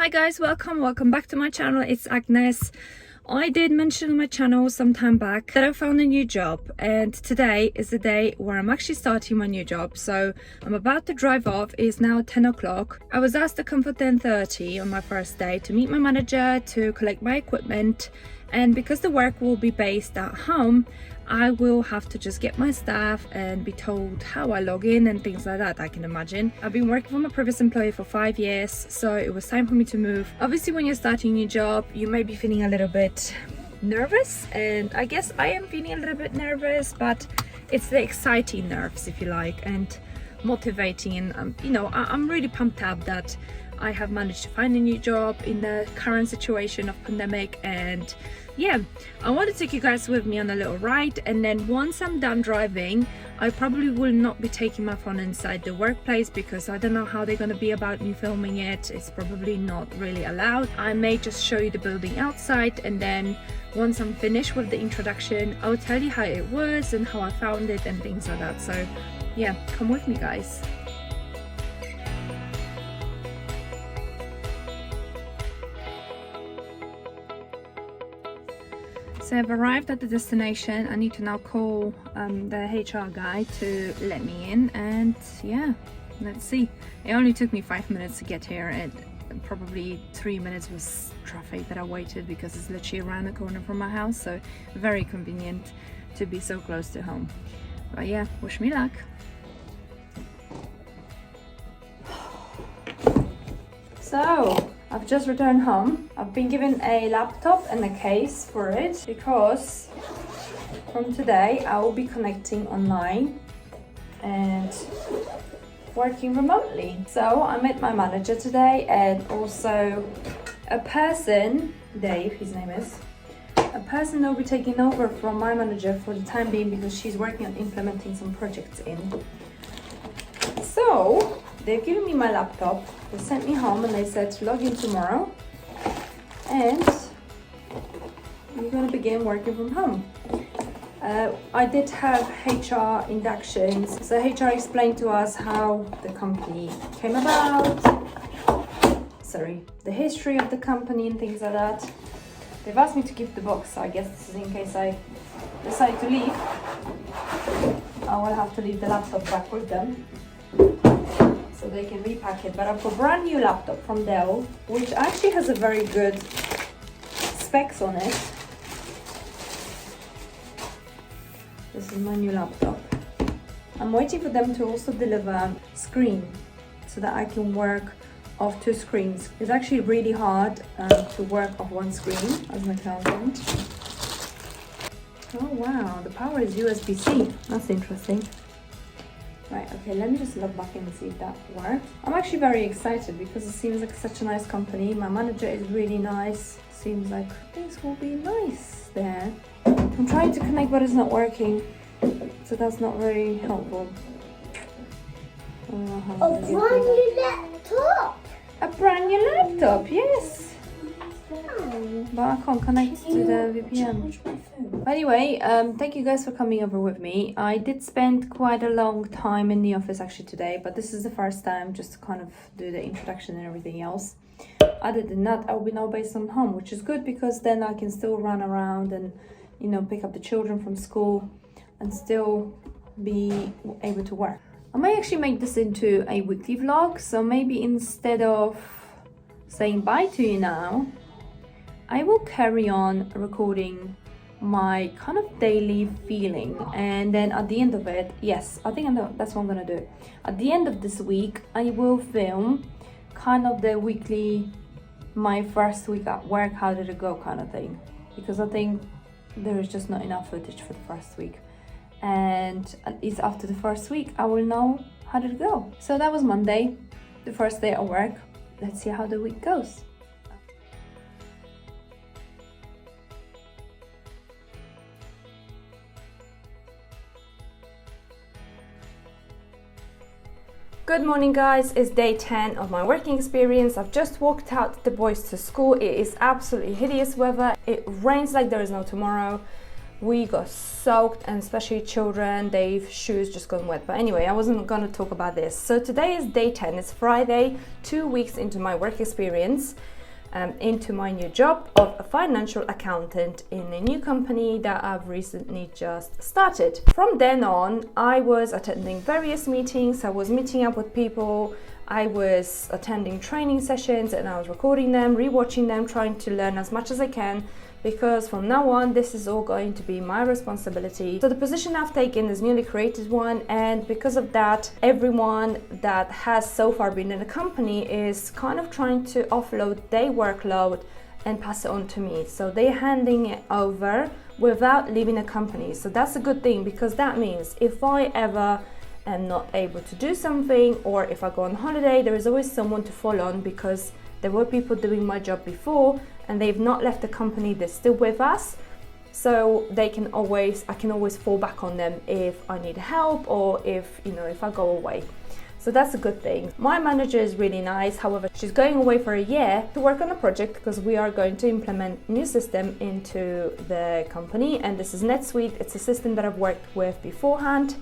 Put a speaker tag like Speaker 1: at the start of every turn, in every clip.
Speaker 1: Hi guys, welcome back to my channel. It's Agnes. I did mention on my channel some time back that I found a new job, and today is the day where I'm actually starting my new job. So I'm about to drive off. It's now 10 o'clock. I was asked to come for 10:30 on my first day to meet my manager, to collect my equipment, and because the work will be based at home, I will have to just get my stuff and be told how I log in and things like that. I can imagine. I've been working for my previous employer for 5 years, so it was time for me to move. Obviously, when you're starting a new job, you may be feeling a little bit nervous, and I guess I am feeling a little bit nervous, but it's the exciting nerves, if you like, and motivating. And I'm really pumped up that I have managed to find a new job in the current situation of pandemic. And yeah, I want to take you guys with me on a little ride, and then once I'm done driving, I probably will not be taking my phone inside the workplace because I don't know how they're going to be about me filming it. It's probably not really allowed. I may just show you the building outside, and then once I'm finished with the introduction, I'll tell you how it was and how I found it and things like that. So yeah, come with me guys. So I've arrived at the destination. I need to now call the HR guy to let me in, and yeah, let's see. It only took me 5 minutes to get here, and probably 3 minutes was traffic that I waited because it's literally around the corner from my house, so very convenient to be so close to home. But yeah, wish me luck. So I've just returned home. I've been given a laptop and a case for it because from today I will be connecting online and working remotely. So I met my manager today, and also a person, Dave, his name is, a person that will be taking over from my manager for the time being because she's working on implementing some projects in. So they've given me my laptop. They sent me home and they said to log in tomorrow, and we're going to begin working from home. I did have HR inductions, so HR explained to us how the company came about, the history of the company and things like that. They've asked me to keep the box, so I guess this is in case I decide to leave. I will have to leave the laptop back with them so they can repack it. But I've got a brand new laptop from Dell, which actually has a very good specs on it. This is my new laptop. I'm waiting for them to also deliver a screen so that I can work off 2 screens. It's actually really hard to work off 1 screen as an accountant. Oh wow, the power is USB-C. That's interesting. Right, okay, let me just log back in and see if that works. I'm actually very excited because it seems like such a nice company. My manager is really nice. Seems like things will be nice there. I'm trying to connect, but it's not working. So that's not very helpful.
Speaker 2: A brand new laptop!
Speaker 1: A brand new laptop, yes! But I can't connect to the VPN. Anyway, thank you guys for coming over with me. I did spend quite a long time in the office actually today, but this is the first time just to kind of do the introduction and everything else. Other than that, I will be now based on home, which is good because then I can still run around and, pick up the children from school and still be able to work. I may actually make this into a weekly vlog, so maybe instead of saying bye to you now, I will carry on recording my kind of daily feeling, and then at the end of it, yes, I think that's what I'm gonna do. At the end of this week, I will film kind of the weekly, my first week at work, how did it go kind of thing, because I think there is just not enough footage for the first week, and at least after the first week I will know how did it go. So that was Monday, the first day at work. Let's see how the week goes. Good morning guys, it's day 10 of my working experience. I've just walked out the boys to school. It is absolutely hideous weather. It rains like there is no tomorrow. we got soaked, and especially children, their shoes just gone wet. But anyway, I wasn't going to talk about this. So today is day 10. It's Friday, 2 weeks into my work experience, into my new job of a financial accountant in a new company that I've recently just started. From then on, I was attending various meetings. I was meeting up with people. I was attending training sessions, and I was recording them, rewatching them, trying to learn as much as I can, because from now on this is all going to be my responsibility. So the position I've taken is a newly created one, and because of that, everyone that has so far been in the company is kind of trying to offload their workload and pass it on to me. So they're handing it over without leaving the company. So that's a good thing, because that means if I ever am not able to do something, or if I go on holiday, there is always someone to fall on, because there were people doing my job before and they've not left the company, they're still with us. So I can always fall back on them if I need help, or if I go away. So that's a good thing. My manager is really nice. However, she's going away for a year to work on a project, because we are going to implement a new system into the company, and this is NetSuite. It's a system that I've worked with beforehand.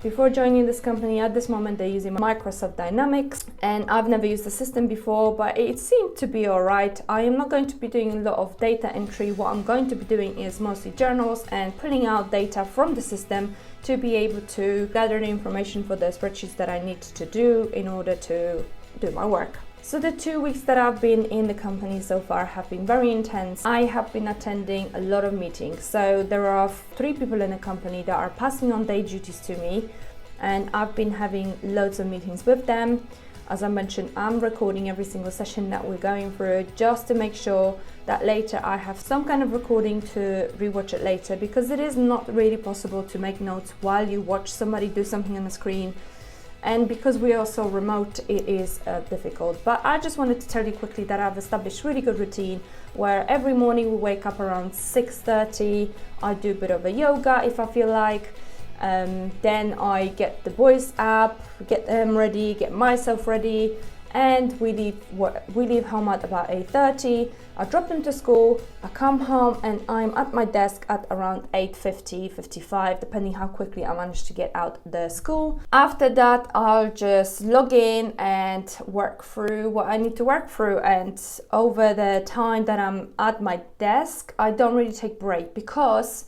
Speaker 1: Before joining this company, at this moment they're using Microsoft Dynamics, and I've never used the system before, but it seemed to be alright. I am not going to be doing a lot of data entry. What I'm going to be doing is mostly journals and pulling out data from the system to be able to gather the information for the spreadsheets that I need to do in order to do my work. So the 2 weeks that I've been in the company so far have been very intense. I have been attending a lot of meetings. So there are 3 people in the company that are passing on their duties to me, and I've been having loads of meetings with them. As I mentioned, I'm recording every single session that we're going through, just to make sure that later I have some kind of recording to rewatch it later, because it is not really possible to make notes while you watch somebody do something on the screen. And because we are so remote, it is difficult. But I just wanted to tell you quickly that I've established a really good routine, where every morning we wake up around 6:30. I do a bit of a yoga if I feel like. Then I get the boys up, get them ready, get myself ready, and we leave home at about 8:30. I drop them to school, I come home, and I'm at my desk at around 8:50, 55, depending how quickly I manage to get out the school. After that, I'll just log in and work through what I need to work through, and over the time that I'm at my desk, I don't really take break, because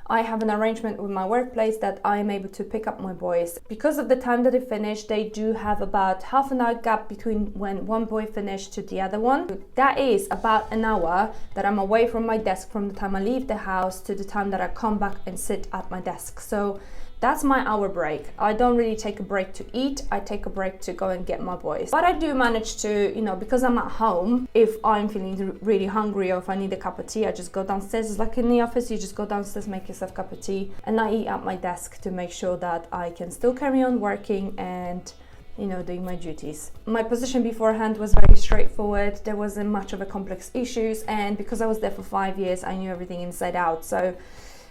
Speaker 1: I have an arrangement with my workplace that I am able to pick up my boys. Because of the time that they finish, they do have about half an hour gap between when one boy finished to the other one. That is about an hour that I'm away from my desk from the time I leave the house to the time that I come back and sit at my desk. So that's my hour break. I don't really take a break to eat. I take a break to go and get my boys. But I do manage to, because I'm at home, if I'm feeling really hungry, or if I need a cup of tea, I just go downstairs. It's like in the office, you just go downstairs, make yourself a cup of tea, and I eat at my desk to make sure that I can still carry on working and doing my duties. My position beforehand was very straightforward. There wasn't much of a complex issues, and because I was there for 5 years, I knew everything inside out. So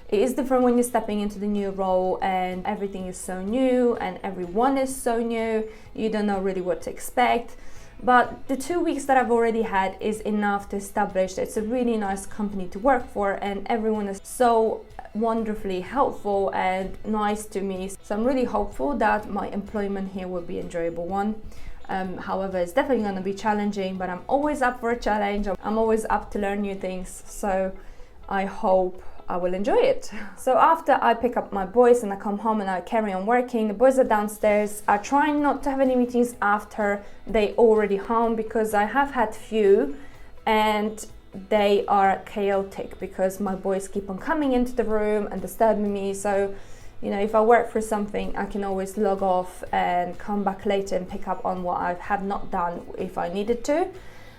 Speaker 1: it is different when you're stepping into the new role, and everything is so new and everyone is so new. You don't know really what to expect. But the 2 weeks that I've already had is enough to establish that it's a really nice company to work for, and everyone is so wonderfully helpful and nice to me. So I'm really hopeful that my employment here will be an enjoyable one. However, it's definitely going to be challenging, but I'm always up for a challenge. I'm always up to learn new things. So I hope I will enjoy it. So after I pick up my boys and I come home and I carry on working, the boys are downstairs. I try not to have any meetings after they already home, because I have had few and they are chaotic, because my boys keep on coming into the room and disturbing me. So if I work for something, I can always log off and come back later and pick up on what I have not done if I needed to.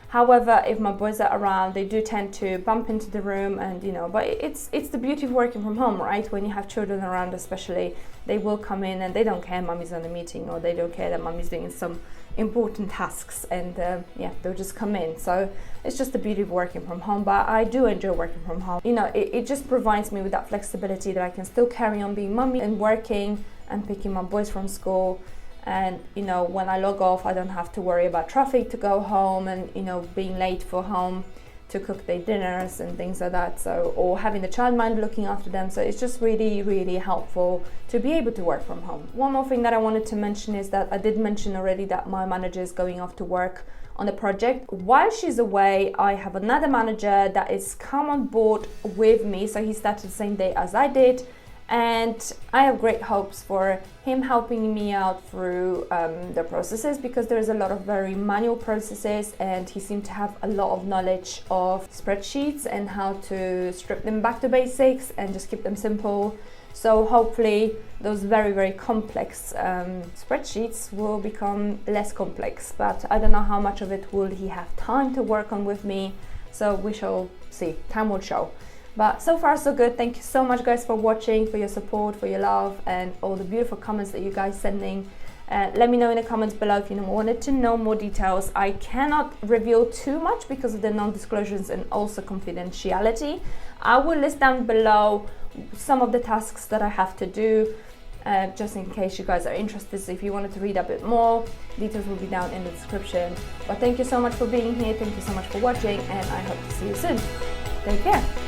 Speaker 1: However, if my boys are around, they do tend to bump into the room, and but it's the beauty of working from home, right? When you have children around, especially, they will come in and they don't care mommy's on a meeting, or they don't care that mommy's doing some important tasks, and they'll just come in. So it's just the beauty of working from home. But I do enjoy working from home. It just provides me with that flexibility that I can still carry on being mummy and working and picking my boys from school. And when I log off, I don't have to worry about traffic to go home and being late for home. to cook their dinners and things like that, so, or having the childminder looking after them. So it's just really, really helpful to be able to work from home. One more thing that I wanted to mention is that I did mention already that my manager is going off to work on the project. While she's away, I have another manager that is come on board with me, so he started the same day as I did, and I have great hopes for him helping me out through the processes, because there's a lot of very manual processes, and he seemed to have a lot of knowledge of spreadsheets and how to strip them back to basics and just keep them simple. So hopefully those very, very complex spreadsheets will become less complex, but I don't know how much of it will he have time to work on with me, so we shall see, time will show. But so far so good. Thank you so much guys for watching, for your support, for your love, and all the beautiful comments that you guys sending. Let me know in the comments below if you wanted to know more details. I cannot reveal too much because of the non-disclosures and also confidentiality. I will list down below some of the tasks that I have to do, just in case you guys are interested. So if you wanted to read a bit more, details will be down in the description. But thank you so much for being here. Thank you so much for watching, and I hope to see you soon. Take care.